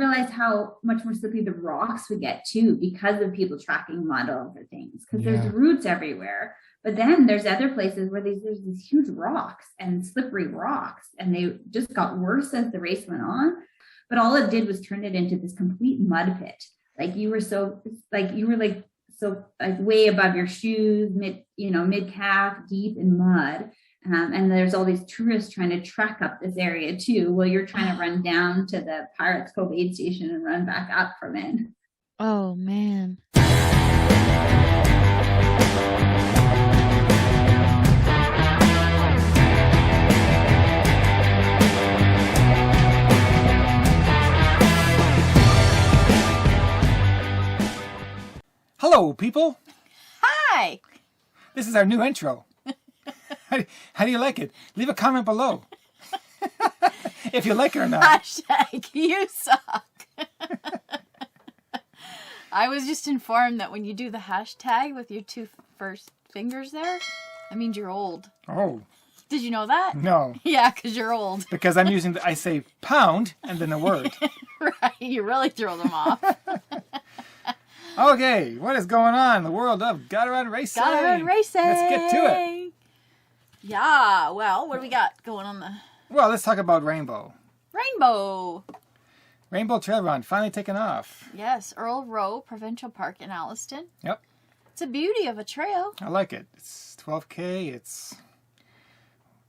realize how much more slippery the rocks would get too, because of people tracking mud over things, because there's roots everywhere. But then there's other places where there's these huge rocks and slippery rocks, and they just got worse as the race went on. But all it did was turn it into this complete mud pit. Like you were way above your shoes, mid calf, deep in mud. And there's all these tourists trying to trek up this area too, while you're trying to run down to the Pirates Cove aid station and run back up from it. Oh, man. Hello, people. Hi. This is our new intro. How do you like it? Leave a comment below. If you like it or not. Hashtag you suck. I was just informed that when you do the hashtag with your two first fingers there, that means you're old. Oh. Did you know that? No. Yeah, because you're old. Because I'm using, I say pound and then a word. Right, you really throw them off. Okay, what is going on in the world of GottaRunRacing? GottaRunRacing. Let's get to it. Yeah, well, what do we got going on the... Well, let's talk about Rainbow. Rainbow Trail Run, finally taken off. Yes, Earl Rowe Provincial Park in Alliston. Yep. It's a beauty of a trail. I like it. It's 12K, it's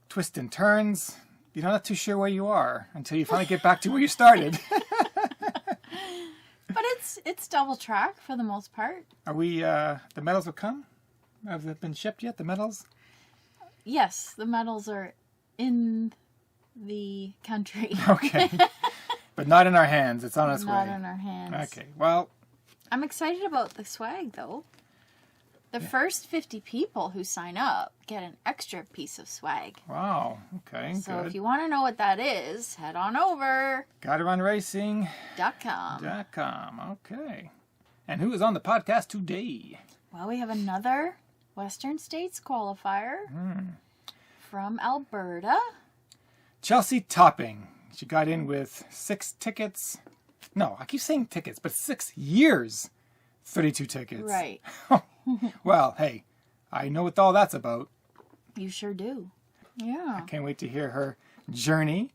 twists and turns. You're not too sure where you are until you finally get back to where you started. But it's double track for the most part. Are we, the medals have come? Have they been shipped yet, the medals? Yes, the medals are in the country. Okay. But not in our hands. It's on its way. Not in our hands. Okay, well. I'm excited about the swag, though. The first 50 people who sign up get an extra piece of swag. Wow, okay, so good. If you want to know what that is, head on over. GottaRunRacing.com. Okay. And who is on the podcast today? Well, we have another Western States qualifier from Alberta. Chelsey Topping. She got in with 6 tickets. No, I keep saying tickets, but 6 years. 32 tickets. Right. Well, hey, I know what all that's about. You sure do. Yeah. I can't wait to hear her journey.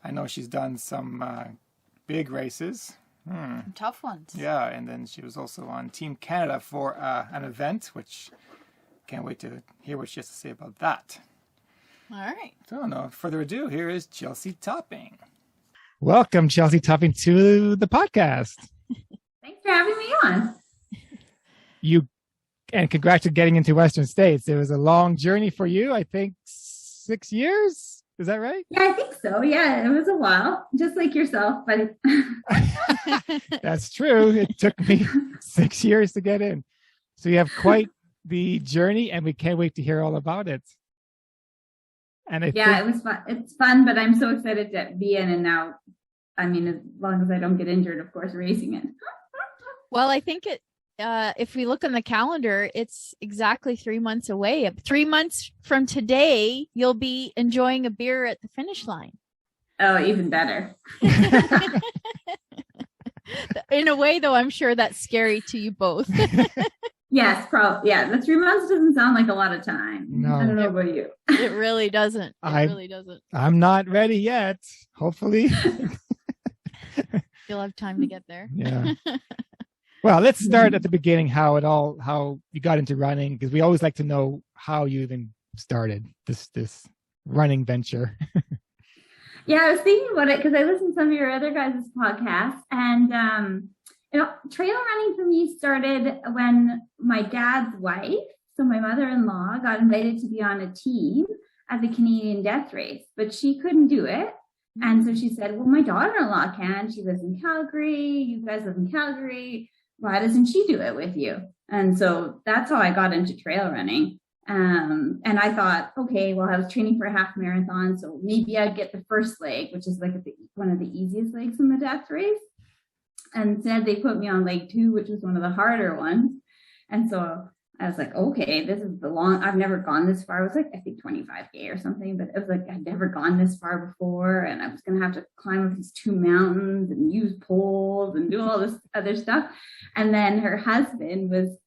I know she's done some big races. Some tough ones. Yeah, and then she was also on Team Canada for an event, which can't wait to hear what she has to say about that. All right. So, no further ado, here is Chelsey Topping. Welcome, Chelsey Topping, to the podcast. Thanks for having me on. And congrats on getting into Western States. It was a long journey for you, I think 6 years. Is that right? Yeah, I think so. Yeah, it was a while, just like yourself. But That's true. It took me 6 years to get in. So you have quite the journey, and we can't wait to hear all about it. And it was fun. It's fun, but I'm so excited to be in. And now, I mean, as long as I don't get injured, of course, racing it. Well, I think if we look on the calendar, it's exactly 3 months away. 3 months from today, you'll be enjoying a beer at the finish line. Oh, even better. In a way, though, I'm sure that's scary to you both. Yes, probably. Yeah, the 3 months doesn't sound like a lot of time. No. I don't know about you. It really doesn't. Really doesn't. I'm not ready yet. Hopefully. You'll have time to get there. Yeah. Well, let's start at the beginning, how you got into running, because we always like to know how you even started this running venture. Yeah, I was thinking about it because I listened to some of your other guys' podcasts, and trail running for me started when my dad's wife, so my mother-in-law, got invited to be on a team at the Canadian Death Race, but she couldn't do it. And so she said, well, my daughter-in-law can. She lives in Calgary. You guys live in Calgary. Why doesn't she do it with you? And so that's how I got into trail running. And I thought, okay, well, I was training for a half marathon, so maybe I'd get the first leg, which is like one of the easiest legs in the death race. And instead they put me on leg 2, which was one of the harder ones. And so I was like, okay, this is I've never gone this far. It was like, I think 25K or something, but it was like, I'd never gone this far before. And I was going to have to climb up these 2 mountains and use poles and do all this other stuff. And then her husband was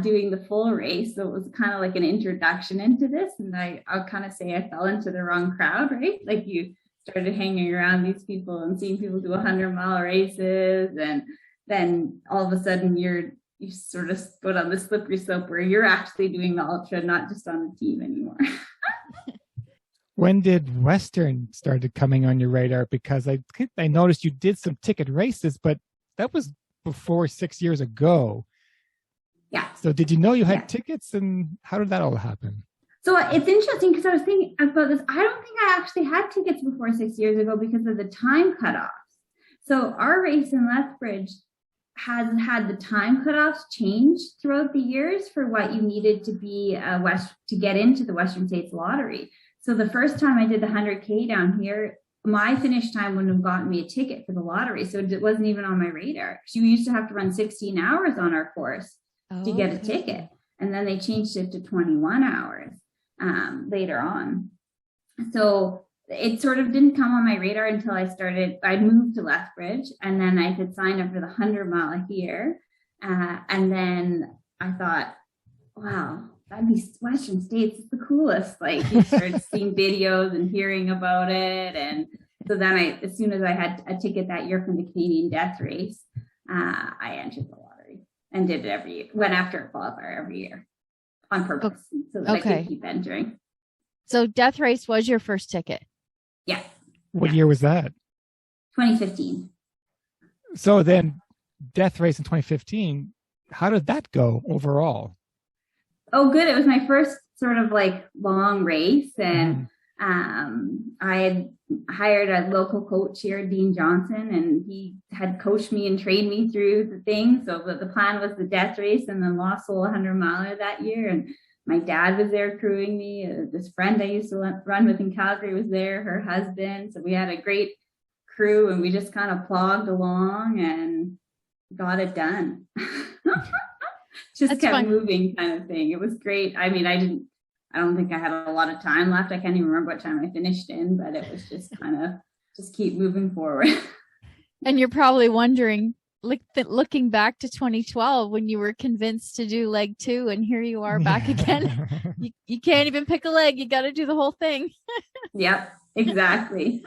doing the full race. So it was kind of like an introduction into this. And I'll kind of say I fell into the wrong crowd, right? Like you started hanging around these people and seeing people do 100-mile races. And then all of a sudden you sort of go down the slippery slope where you're actually doing the ultra, not just on the team anymore. When did Western started coming on your radar? Because I noticed you did some ticket races, but that was before 6 years ago. Yeah. So did you know you had tickets, and how did that all happen? So it's interesting because I was thinking about this. I don't think I actually had tickets before 6 years ago because of the time cutoffs. So our race in Lethbridge has had the time cutoffs change throughout the years for what you needed to be to get into the Western States Lottery. So the first time I did the 100K down here, my finish time wouldn't have gotten me a ticket for the lottery. So it wasn't even on my radar. You used to have to run 16 hours on our course to get a ticket. And then they changed it to 21 hours later on. So it sort of didn't come on my radar until I moved to Lethbridge, and then I could sign up for the 100-mile here. And then I thought, wow, that'd be Western States is the coolest. Like you started seeing videos and hearing about it. And so then as soon as I had a ticket that year from the Canadian Death Race, I entered the lottery and did it every year, went after a qualifier every year on purpose so that I could keep entering. So Death Race was your first ticket? Yeah. What year was that? 2015. So then Death Race in 2015, how did that go overall? Oh, good. It was my first sort of like long race. And I had hired a local coach here, Dean Johnson, and he had coached me and trained me through the thing. So the plan was the Death Race and then Lost Soul 100-miler that year. And my dad was there crewing me. This friend I used to run with in Calgary was there, her husband. So we had a great crew and we just kind of plogged along and got it done. Just That's kept fun. moving kind of thing. It was great. I mean, I don't think I had a lot of time left. I can't even remember what time I finished in, but it was just kind of just keep moving forward. And you're probably wondering, looking back to 2012 when you were convinced to do leg 2 and here you are back again. You can't even pick a leg. You got to do the whole thing. Yep, exactly.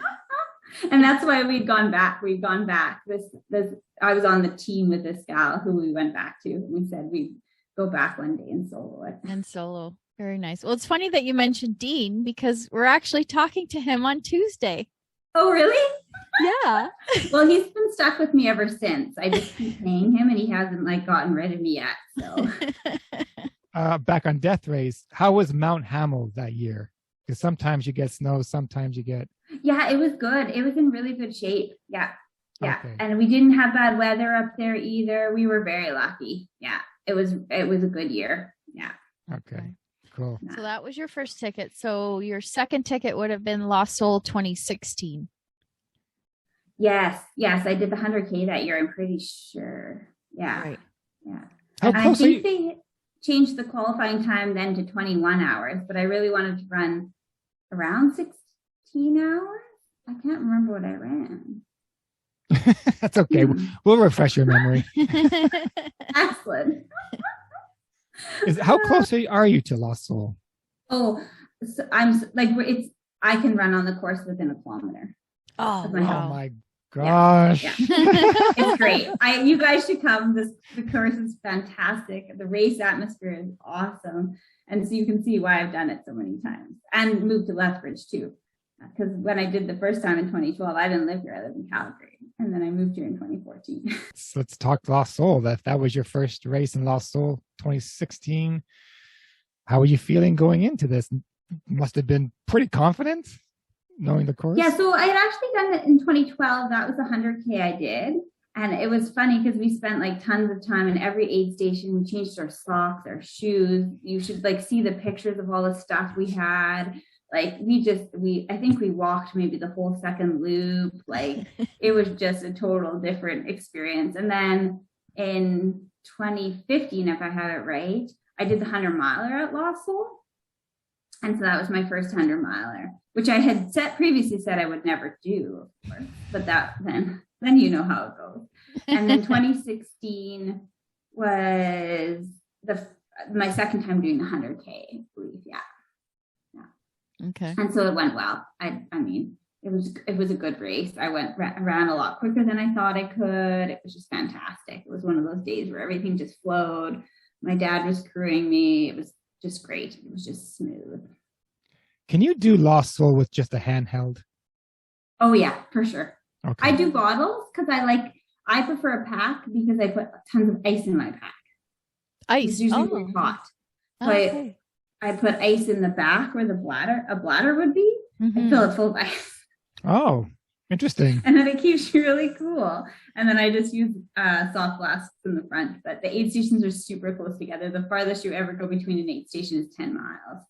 And that's why we've gone back. I was on the team with this gal who we went back to. We said we'd go back one day and solo it. And solo. Very nice. Well, it's funny that you mentioned Dean because we're actually talking to him on Tuesday. Oh, really? Yeah. Well, he's been stuck with me ever since. I just keep paying him and he hasn't gotten rid of me yet. So back on Death Race, how was Mount Hamel that year? Because sometimes you get snow, sometimes you get... Yeah, it was good. It was in really good shape. Yeah. Okay. And we didn't have bad weather up there either. We were very lucky. Yeah. It was a good year. Yeah. Okay. Cool. So that was your first ticket. So your second ticket would have been Lost Soul 2016. Yes. I did the 100K that year. I'm pretty sure. Yeah. Right. Yeah. How close they changed the qualifying time then to 21 hours, but I really wanted to run around 16 hours. I can't remember what I ran. That's okay. We'll refresh your memory. Excellent. How close are you to Lost Soul? Oh, so I can run on the course within a kilometer. Oh, wow. My gosh. Yeah. It's great. You guys should come. The course is fantastic. The race atmosphere is awesome. And so you can see why I've done it so many times and moved to Lethbridge too. Because when I did the first time in 2012, I didn't live here. I lived in Calgary. And then I moved here in 2014. So let's talk Lost Soul. That was your first race in Lost Soul 2016. How were you feeling going into this? Must have been pretty confident knowing the course. Yeah, so I had actually done it in 2012. That was the 100K I did. And it was funny because we spent tons of time in every aid station. We changed our socks, our shoes. You should see the pictures of all the stuff we had. I think we walked maybe the whole second loop. It was just a total different experience. And then in 2015, if I have it right, I did the 100-miler at Lost Soul. And so that was my first 100-miler, which I had previously said I would never do, of course. But then you know how it goes. And then 2016 was my second time doing the 100K, I believe. Yeah. Okay. And so it went well. I mean, it was a good race. I ran a lot quicker than I thought I could. It was just fantastic. It was one of those days where everything just flowed. My dad was crewing me. It was just great. It was just smooth. Can you do Lost Soul with just a handheld? Oh yeah, for sure. Okay. I do bottles because I prefer a pack because I put tons of ice in my pack. Ice. It's usually really hot. So okay. I put ice in the back where a bladder would be. Mm-hmm. I fill it full of ice. Oh, interesting. And then it keeps you really cool. And then I just use soft flasks in the front. But the aid stations are super close together. The farthest you ever go between an aid station is 10 miles.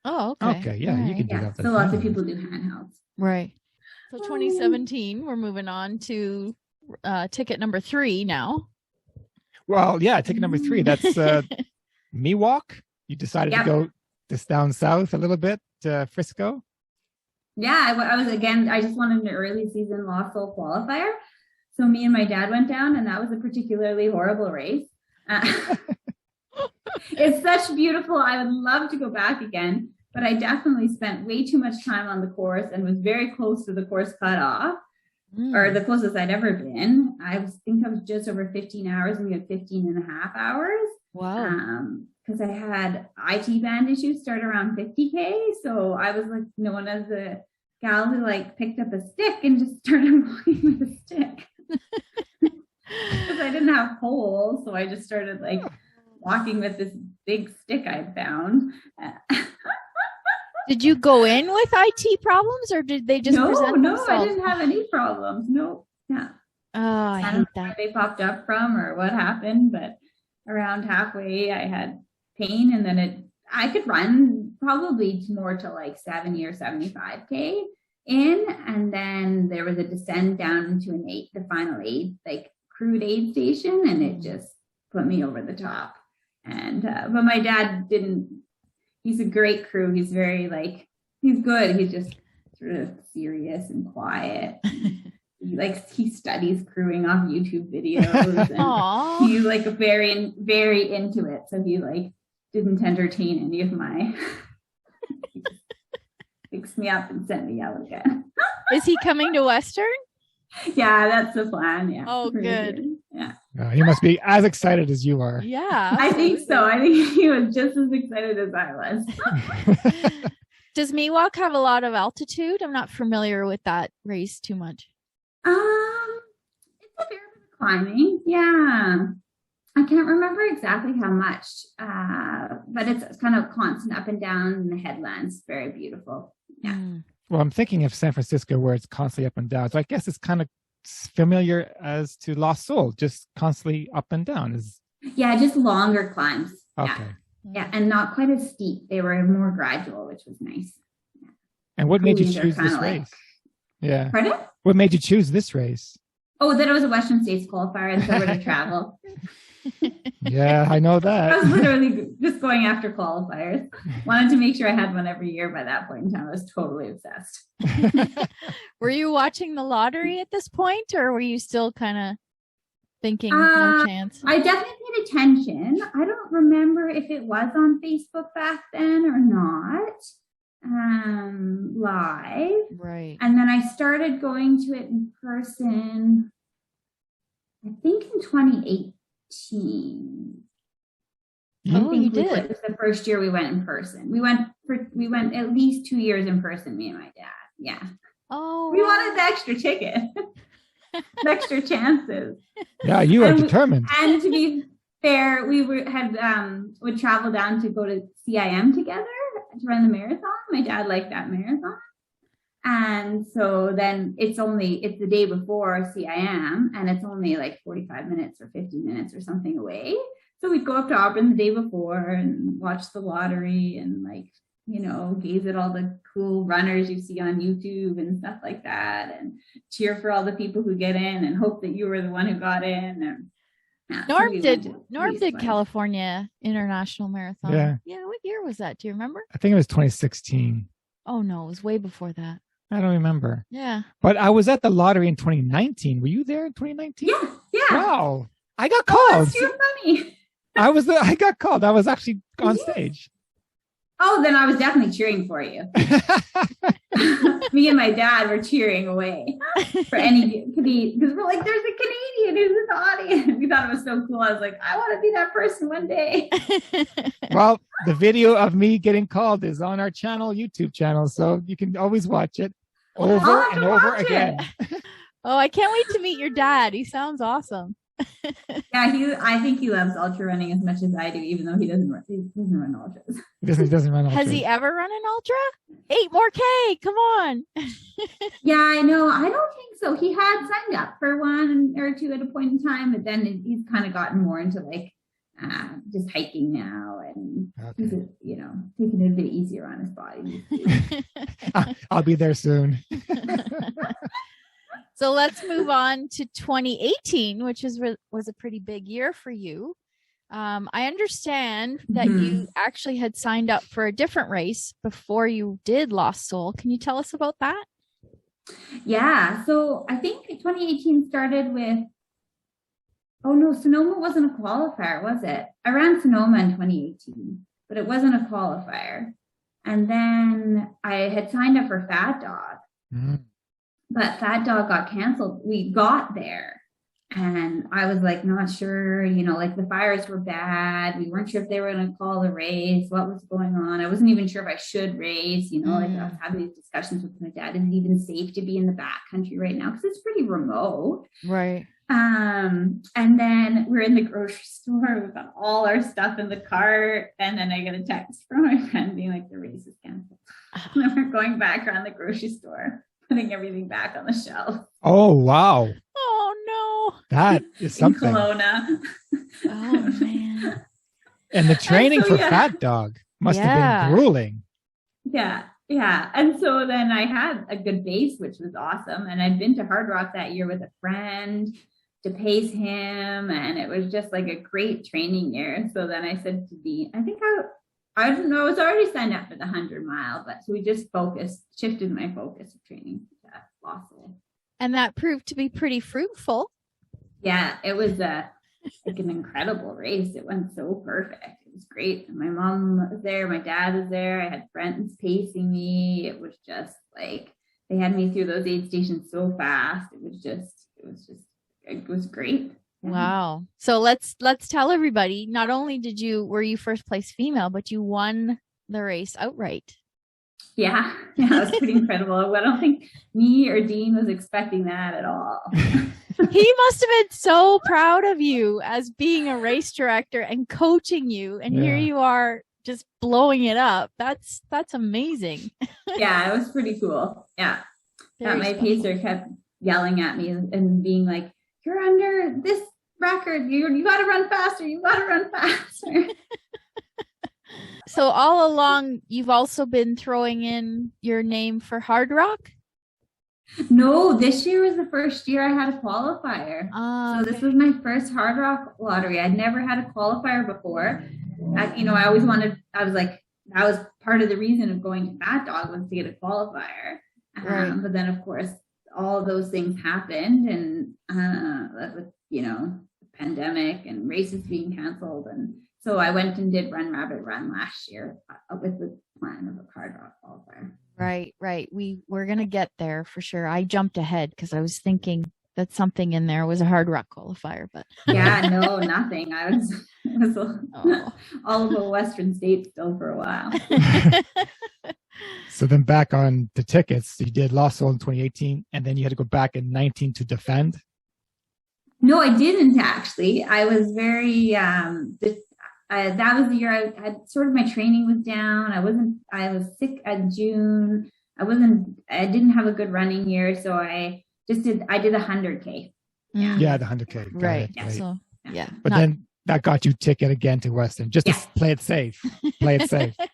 Oh, okay. Okay, yeah, you can do that. So lots of people do handhelds. Right. So 2017, we're moving on to ticket number 3 now. Well, yeah, ticket number 3. That's Miwok. You decided to go just down south a little bit, Frisco. Yeah, I was I just wanted an early season Lost Soul qualifier. So me and my dad went down, and that was a particularly horrible race. It's such beautiful. I would love to go back again, but I definitely spent way too much time on the course and was very close to the course cutoff, or the closest I'd ever been. I think I was just over 15 hours, and we had 15 and a half hours. Wow. Because I had IT band issues start around 50K. So I was known as the gal who picked up a stick and just started walking with a stick. Because I didn't have poles. So I just started walking with this big stick I'd found. Did you go in with IT problems, or did they just present themselves? No, I didn't have any problems. No. Yeah. Oh, I hate that. Where they popped up from or what happened, but around halfway I had pain, and then I could run probably more to 70 or 75K in, and then there was a descent down into the final aid, crude aid station, and it just put me over the top. And but my dad didn't. He's a great crew. He's very he's good. He's just sort of serious and quiet. He studies crewing off YouTube videos, and he's very, very into it. So he didn't entertain any of my. He just picks me up and sent me out again. Is he coming to Western? Yeah, that's the plan. Yeah. Oh, good. Yeah. He must be as excited as you are. Yeah, I think so. I think he was just as excited as I was. Does Miwok have a lot of altitude? I'm not familiar with that race too much. It's a fair bit of climbing. Yeah. I can't remember exactly how much, but it's kind of constant up and down in the headlands. Very beautiful. Yeah. Well, I'm thinking of San Francisco where it's constantly up and down. So I guess it's kind of familiar as to Lost Soul, just constantly up and down. Yeah, just longer climbs. Okay. Yeah, and not quite as steep. They were more gradual, which was nice. Yeah. And what made you choose this race? Yeah. Pardon? What made you choose this race? Oh, that it was a Western States qualifier, and so we're to travel. Yeah, I know that. I was literally just going after qualifiers. Wanted to make sure I had one every year. By that point in time, I was totally obsessed. Were you watching the lottery at this point, or were you still kind of thinking no chance? I definitely paid attention. I don't remember if it was on Facebook back then or not. Live. Right. And then I started going to it in person, I think in 2018. Oh, you did. It was the first year we went in person. We went at least 2 years in person, me and my dad. Yeah. Oh. We wanted the extra ticket. Extra chances. Yeah, you are determined. And to be fair, we would travel down to go to CIM together to run the marathon. My dad liked that marathon. And so then it's the day before CIM, and it's only 45 minutes or 50 minutes or something away. So we'd go up to Auburn the day before and watch the lottery and gaze at all the cool runners you see on YouTube and stuff like that, and cheer for all the people who get in and hope that you were the one who got in. Yeah, Norm did California International Marathon. Yeah. What year was that? Do you remember? I think it was 2016. Oh no, it was way before that. I don't remember. Yeah. But I was at the lottery in 2019. Were you there in 2019? Yeah. Wow. I got called. That's too funny. I got called. I was actually on stage. Oh, then I was definitely cheering for you. Me and my dad were cheering away for any, because we're like, there's a Canadian who's in the audience. We thought it was so cool. I was like, I want to be that person one day. Well, the video of me getting called is on our YouTube channel, so you can always watch it over and over again. Oh, I can't wait to meet your dad. He sounds awesome. Yeah, I think he loves ultra running as much as I do, even though he doesn't run ultras. He doesn't run ultras. Has he ever run an ultra? 8 more K, come on. Yeah, I know. I don't think so. He had signed up for 1 or 2 at a point in time, but then he's kind of gotten more into like just hiking now, and he's taking it a bit easier on his body. I'll be there soon. So let's move on to 2018, which was a pretty big year for you. I understand that you actually had signed up for a different race before you did Lost Soul. Can you tell us about that? Yeah. So I think 2018 started with, Sonoma wasn't a qualifier, was it? I ran Sonoma in 2018, but it wasn't a qualifier. And then I had signed up for Fat Dog. But Fat Dog got canceled. We got there and I was like, not sure, like the fires were bad. We weren't sure if they were going to call the race, what was going on. I wasn't even sure if I should race, like I was having these discussions with my dad. Is it even safe to be in the backcountry right now? Because it's pretty remote. Right. And then we're in the grocery store. We've got all our stuff in the cart. And then I get a text from my friend being like, the race is canceled. And then we're going back around the grocery store, putting everything back on the shelf. Oh, wow. Oh, no. That is something. In Kelowna. Oh, man. And the training for Fat Dog must have been grueling. Yeah. And so then I had a good base, which was awesome. And I'd been to Hard Rock that year with a friend to pace him. And it was just like a great training year. So then I said to Dean, I don't know, I was already signed up for the 100-mile, but so we just shifted my focus of training to Lost Soul. And that proved to be pretty fruitful. Yeah, it was an incredible race. It went so perfect. It was great. And my mom was there, my dad was there. I had friends pacing me. It was just like, they had me through those aid stations so fast. It was great. Yeah. Wow. So let's tell everybody, not only were you first place female, but you won the race outright. Yeah, it was pretty incredible. I don't think me or Dean was expecting that at all. He must have been so proud of you as being a race director and coaching you. And here you are just blowing it up. That's amazing. Yeah, it was pretty cool. Yeah. My pacer kept yelling at me and being like, you're under this record. You got to run faster. You got to run faster. So all along, you've also been throwing in your name for Hard Rock? No, this year was the first year I had a qualifier. So this was my first Hard Rock lottery. I'd never had a qualifier before. I always wanted, I was like, that was part of the reason of going to Fat Dog was to get a qualifier. Right. But then, of course, all of those things happened, and with the pandemic and races being canceled, and so I went and did Run Rabbit Run last year with the plan of a Hard Rock qualifier. Right. We're gonna get there for sure. I jumped ahead because I was thinking that something in there was a Hard Rock qualifier, but yeah, no, nothing. I was all of a Western state still for a while. So then back on the tickets, you did Lost Soul in 2018, and then you had to go back in 19 to defend. No, I didn't actually. I was very, that was the year I had sort of, my training was down. I was sick in June. I didn't have a good running year. So I did 100K. Yeah, the 100K. Right. So, But then that got you ticket again to Western, just to play it safe.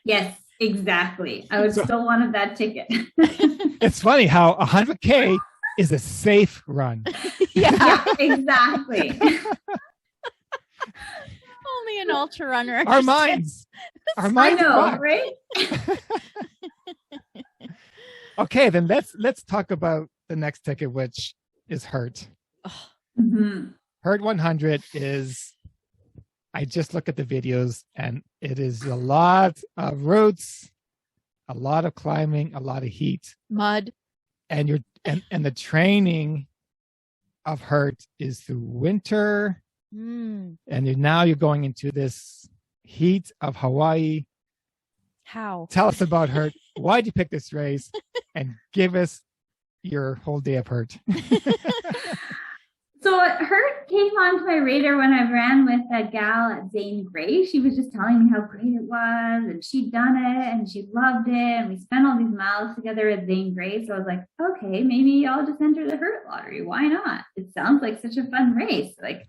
Yes, exactly. I would still wanted that ticket. It's funny how 100K is a safe run. Yeah, exactly. be an ultra runner. Our minds. Our minds. I know, are right? Okay, then let's talk about the next ticket, which is Hurt. Mm-hmm. Hurt 100 is, I just look at the videos, and it is a lot of routes, a lot of climbing, a lot of heat, mud, and the training of Hurt is through winter, and now you're going into this heat of Hawaii. How? Tell us about Hurt. Why'd you pick this race? And give us your whole day of Hurt. So Hurt came onto my radar when I ran with a gal at Zane Grey. She was just telling me how great it was, and she'd done it, and she loved it, and we spent all these miles together at Zane Grey. So I was like, okay, maybe I'll just enter the Hurt lottery. Why not? It sounds like such a fun race. Like,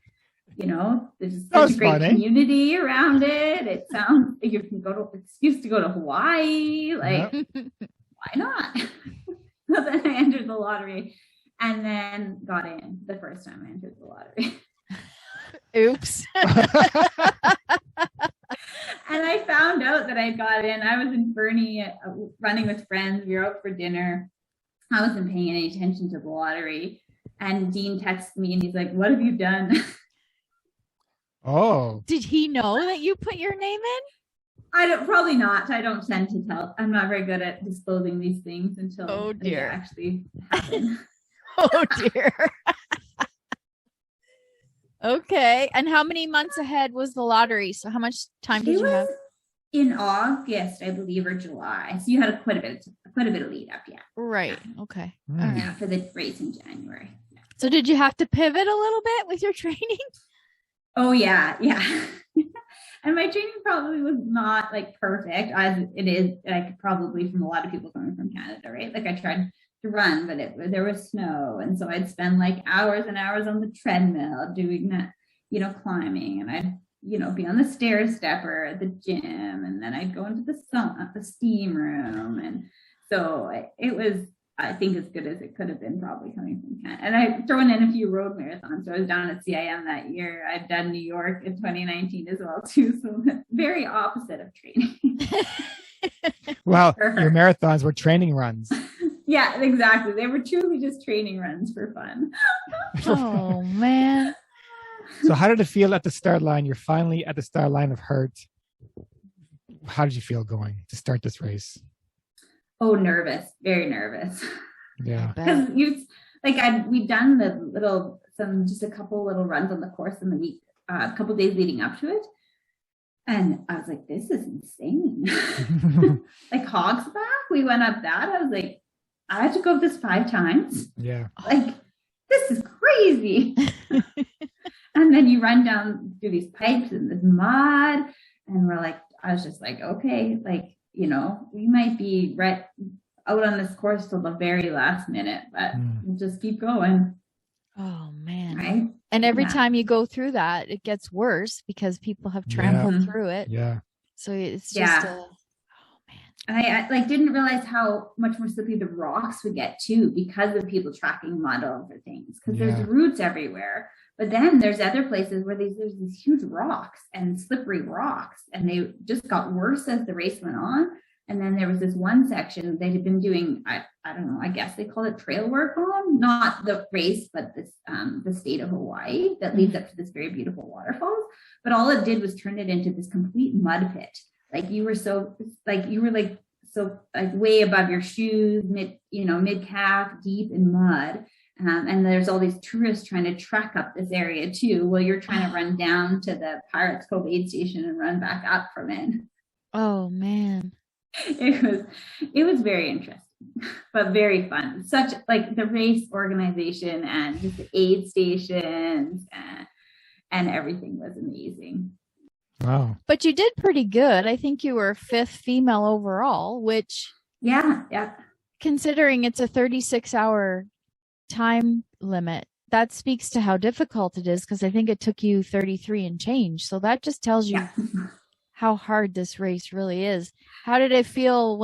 you know, there's such a great community around it. It sounds like you can go to excuse to go to Hawaii. Like, why not? So then I entered the lottery. And then got in the first time I entered the lottery. Oops. And I found out that I got in. I was in Fernie running with friends. We were out for dinner. I wasn't paying any attention to the lottery. And Dean texted me and he's like, what have you done? Oh. Did he know that you put your name in? Probably not. I don't tend to tell. I'm not very good at disclosing these things until they actually happen. Oh dear. Okay. And how many months ahead was the lottery? So how much time did you have? In August, I believe, or July. So you had quite a bit of lead up, yeah. Right. Okay. Yeah, for the race in January. Yeah. So did you have to pivot a little bit with your training? Oh yeah. And my training probably was not like perfect as it is, like probably from a lot of people coming from Canada, right? Like I tried to run, but there was snow, and so I'd spend like hours and hours on the treadmill doing that, you know, climbing, and I'd, you know, be on the stair stepper at the gym, and then I'd go into the steam room, and so it was, I think, as good as it could have been probably coming from Canada. And I've thrown in a few road marathons. So I was down at CIM that year. I've done New York in 2019 as well too. So very opposite of training. Well, your marathons were training runs. Yeah, exactly. They were truly just training runs for fun. Oh, man. So how did it feel at the start line? You're finally at the start line of Hurt. How did you feel going to start this race? Oh, nervous. Very nervous. Yeah. Because we'd done just a couple little runs on the course in the week, a couple days leading up to it. And I was like, this is insane. Like Hogsback, we went up that. I was like, I had to go this 5 times. Yeah. Like, this is crazy. And then you run down through these pipes and this mud. And I was just like, okay, like, you know, we might be right out on this course till the very last minute, but we'll just keep going. Oh, man. Right? And every time you go through that, it gets worse because people have trampled through it. Yeah. So it's just And I didn't realize how much more slippery the rocks would get too, because of people tracking mud over things, because there's roots everywhere. But then there's other places where there's these huge rocks and slippery rocks, and they just got worse as the race went on. And then there was this one section they had been doing, I don't know, I guess they call it trail work on, not the race, but this the state of Hawaii that leads up to this very beautiful waterfalls. But all it did was turn it into this complete mud pit. Like you were way above your shoes, mid calf, deep in mud. And there's all these tourists trying to trek up this area too, while you're trying to run down to the Pirates Cove aid station and run back up from it. Oh man. It was very interesting, but very fun. Such like the race organization and just the aid stations and everything was amazing. Wow. But you did pretty good. I think you were 5th female overall, which considering it's a 36-hour time limit, that speaks to how difficult it is, because I think it took you 33 and change. So that just tells you how hard this race really is. How did it feel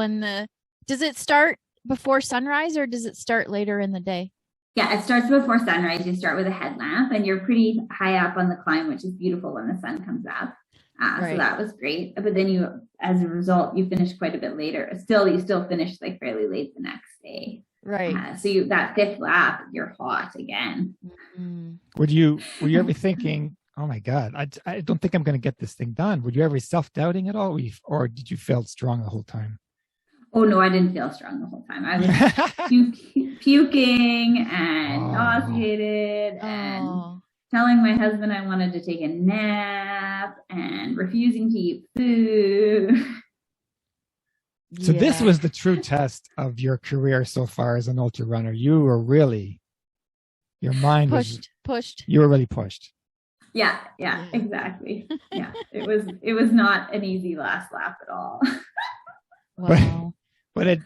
does it start before sunrise or does it start later in the day? Yeah, it starts before sunrise. You start with a headlamp and you're pretty high up on the climb, which is beautiful when the sun comes up. So that was great. But then as a result, you finished quite a bit later. You still finished like fairly late the next day. Right. So that fifth lap, you're hot again. Mm-hmm. Were you ever thinking, oh my God, I don't think I'm going to get this thing done? Were you ever self-doubting at all? Or did you feel strong the whole time? Oh, no, I didn't feel strong the whole time. I was puking and nauseated and telling my husband I wanted to take a nap and refusing to eat food. So this was the true test of your career so far as an ultra runner. You were really, your mind pushed. You were really pushed. Yeah, exactly. Yeah, it was not an easy last lap at all. Wow. But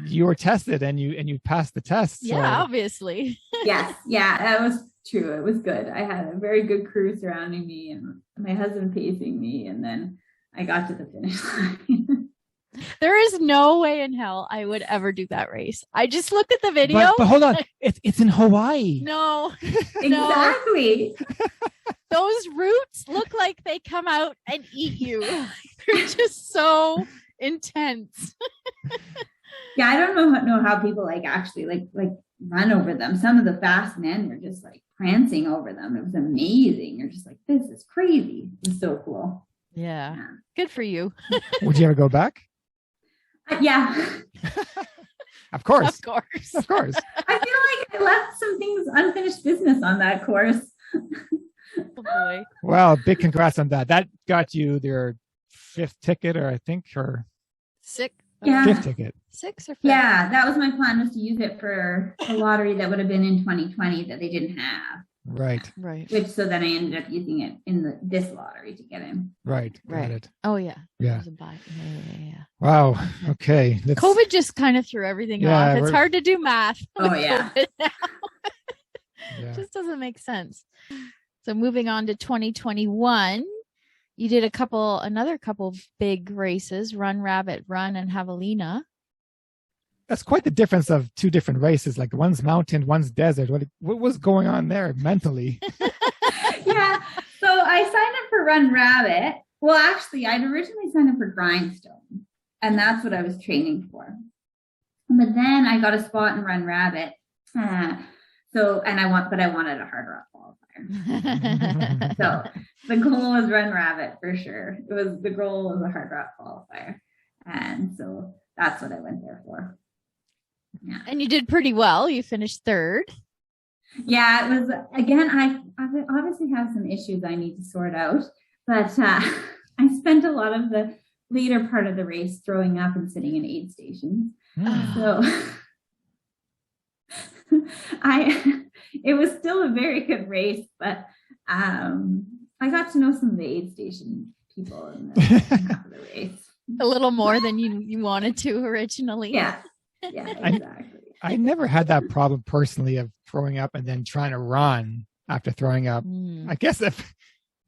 you were tested and you passed the test. So. Yeah, obviously. Yes, yeah, that was true. It was good. I had a very good crew surrounding me and my husband pacing me, and then I got to the finish line. There is no way in hell I would ever do that race. I just looked at the video. But hold on, it's in Hawaii. No, exactly. Those roots look like they come out and eat you. They're just so intense. Yeah, I don't know how people actually run over them. Some of the fast men were just prancing over them. It was amazing. You're just like, this is crazy. It's so cool. Yeah. Good for you. Would you ever go back? Yeah. Of course. Of course. Of course. I feel like I left some things unfinished business on that course. Oh boy. Well, big congrats on that. That got you their fifth ticket, or Sixth. Yeah. Fifth ticket. 6 or 5? Yeah, that was my plan, was to use it for a lottery that would have been in 2020 that they didn't have. Right. So then I ended up using it in this lottery to get in. Right. Got it. Oh yeah. Yeah. Yeah. Wow. Okay. COVID just kind of threw everything off. It's hard to do math. Oh yeah. It just doesn't make sense. So moving on to 2021, you did another couple big races, Run Rabbit Run and Javelina. That's quite the difference of two different races. Like one's mountain, one's desert. What was going on there mentally? Yeah. So I signed up for Run Rabbit. Well, actually, I'd originally signed up for Grindstone, and that's what I was training for. But then I got a spot in Run Rabbit. I wanted a hard rock qualifier. So the goal was Run Rabbit for sure. The goal was a hard rock qualifier. And so that's what I went there for. Yeah. And you did pretty well. You finished 3rd. Yeah, it was, again, I obviously have some issues I need to sort out, but I spent a lot of the later part of the race throwing up and sitting in aid stations. So it was still a very good race, but I got to know some of the aid station people in the half of the race. A little more than you wanted to originally. Yeah, exactly. I never had that problem personally of throwing up and then trying to run after throwing up. I guess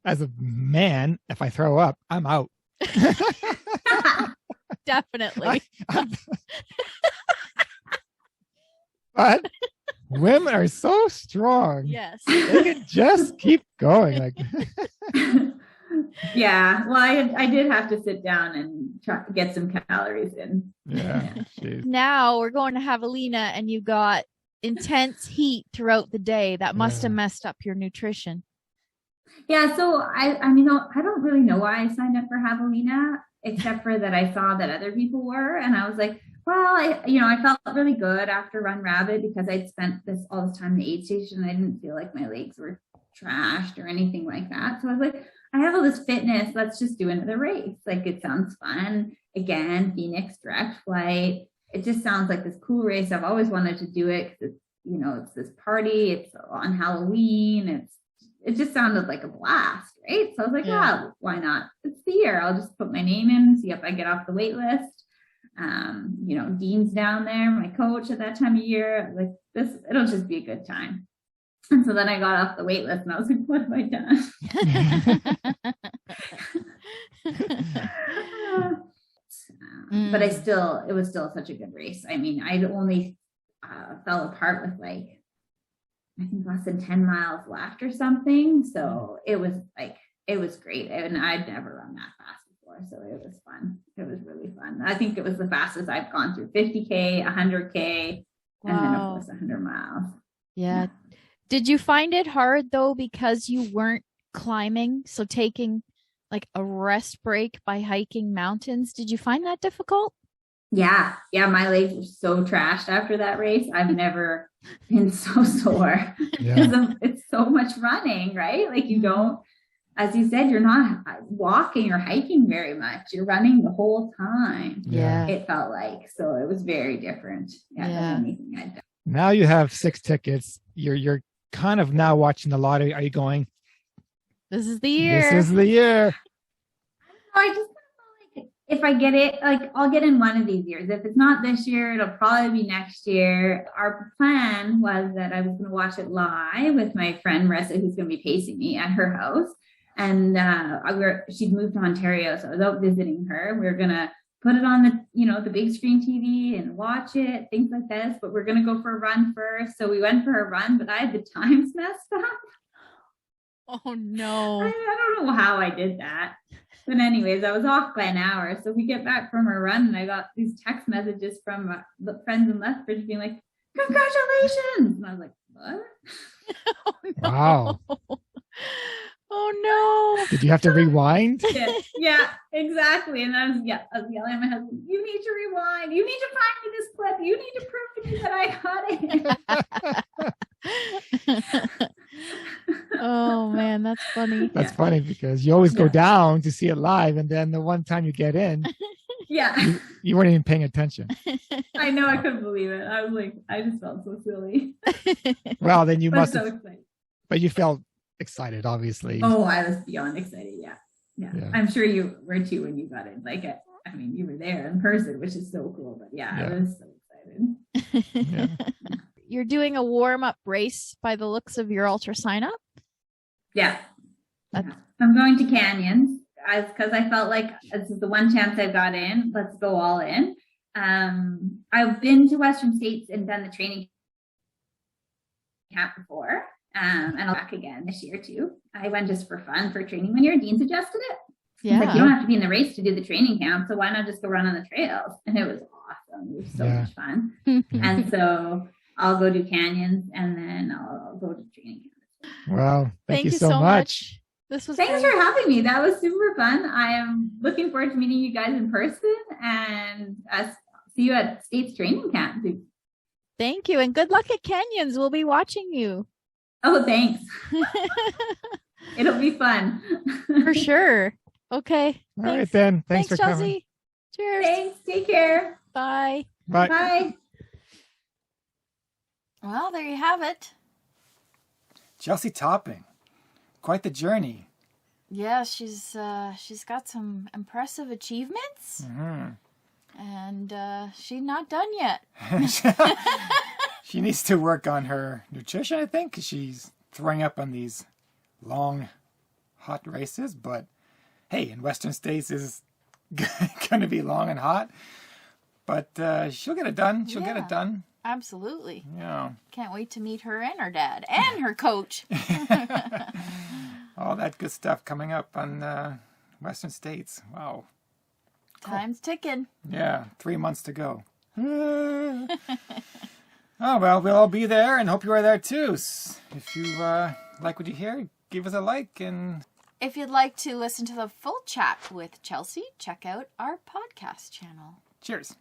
as a man, if I throw up, I'm out. Definitely. But women are so strong. Yes. They can just keep going. Yeah. Well, I did have to sit down and try to get some calories in. Yeah. Now we're going to Javelina, and you got intense heat throughout the day. That must have messed up your nutrition. Yeah. So I don't really know why I signed up for Javelina, except for that I saw that other people were, and I was like, well, I felt really good after Run Rabbit because I'd spent all this time in the aid station. I didn't feel like my legs were trashed or anything like that. So I was like, I have all this fitness. Let's just do another race. It sounds fun. Again, Phoenix direct flight. It just sounds like this cool race. I've always wanted to do it because it's this party. It's on Halloween. It just sounded like a blast, right? So I was like, why not? It's the year. I'll just put my name in, see if I get off the wait list. Dean's down there, my coach at that time of year. Like it'll just be a good time. And so then I got off the wait list and I was like, what have I done? But it was still such a good race. I mean, I only fell apart with I think less than 10 miles left or something. So it was it was great. And I'd never run that fast before. So it was fun. It was really fun. I think it was the fastest I've gone through 50K, 100K, and then of course 100 miles. Yeah. Did you find it hard though, because you weren't climbing? So taking like a rest break by hiking mountains, did you find that difficult? Yeah. My legs were so trashed after that race. I've never been so sore because it's so much running, right? Like you don't, as you said, you're not walking or hiking very much. You're running the whole time. Yeah. It felt like, so it was very different. Than anything I'd done. Now you have 6 tickets. You're kind of now watching the lottery. Are you going, this is the year? This is the year. I just feel like if I get it, like I'll get in one of these years. If it's not this year, it'll probably be next year. Our plan was that I was going to watch it live with my friend Marissa, who's going to be pacing me at her house. And she'd moved to Ontario, so I was out visiting her. We were going to put it on the big screen TV and watch it, things like this. But we're going to go for a run first. So we went for a run, but I had the times messed up. Oh no. I don't know how I did that. But anyways, I was off by an hour. So we get back from our run and I got these text messages from friends in Lethbridge being like, congratulations. And I was like, what? Oh, no. Wow. Oh no. Did you have to rewind? Yeah, exactly. And I was yelling at my husband, you need to rewind. You need to find me this clip. You need to prove to me that I got it. Oh man, that's funny. That's funny because you always go down to see it live, and then the one time you get in, you weren't even paying attention. I know, I couldn't believe it. I was like, I just felt so silly. Well, then you must so have, excited. But you felt excited, obviously. Oh, I was beyond excited. Yeah. I'm sure you were too when you got it. Like, I mean, you were there in person, which is so cool. But I was so excited. You're doing a warm-up race by the looks of your ultra sign-up? Yeah. I'm going to Canyons because I felt like this is the one chance I've got in. Let's go all in. I've been to Western States and done the training camp before. And I'll back again this year too. I went just for fun for training one year. Dean suggested it. Yeah. Like, you don't have to be in the race to do the training camp. So why not just go run on the trails? And it was awesome. It was so much fun. And so I'll go do Canyons and then I'll go to training camp. Well, thank you so much. This was Thanks for having me. That was super fun. I am looking forward to meeting you guys in person and see you at States training camp. Thank you. And good luck at Canyons. We'll be watching you. Oh, thanks. It'll be fun. For sure. Okay. All right, then. Thanks for Chelsey. coming. Cheers. Thanks. Take care. Bye. Bye. Bye. Well, there you have it. Chelsey Topping. Quite the journey. Yeah, she's got some impressive achievements. And she's not done yet. She needs to work on her nutrition, I think, because she's throwing up on these long, hot races. But hey, in Western States is going to be long and hot. But she'll get it done. She'll get it done. Absolutely. Yeah. Can't wait to meet her and her dad and her coach. All that good stuff coming up on Western States. Wow. Time's ticking. Yeah, 3 months to go. Oh, well, we'll all be there and hope you are there too. If you like what you hear, give us a like. And if you'd like to listen to the full chat with Chelsey, check out our podcast channel. cheers.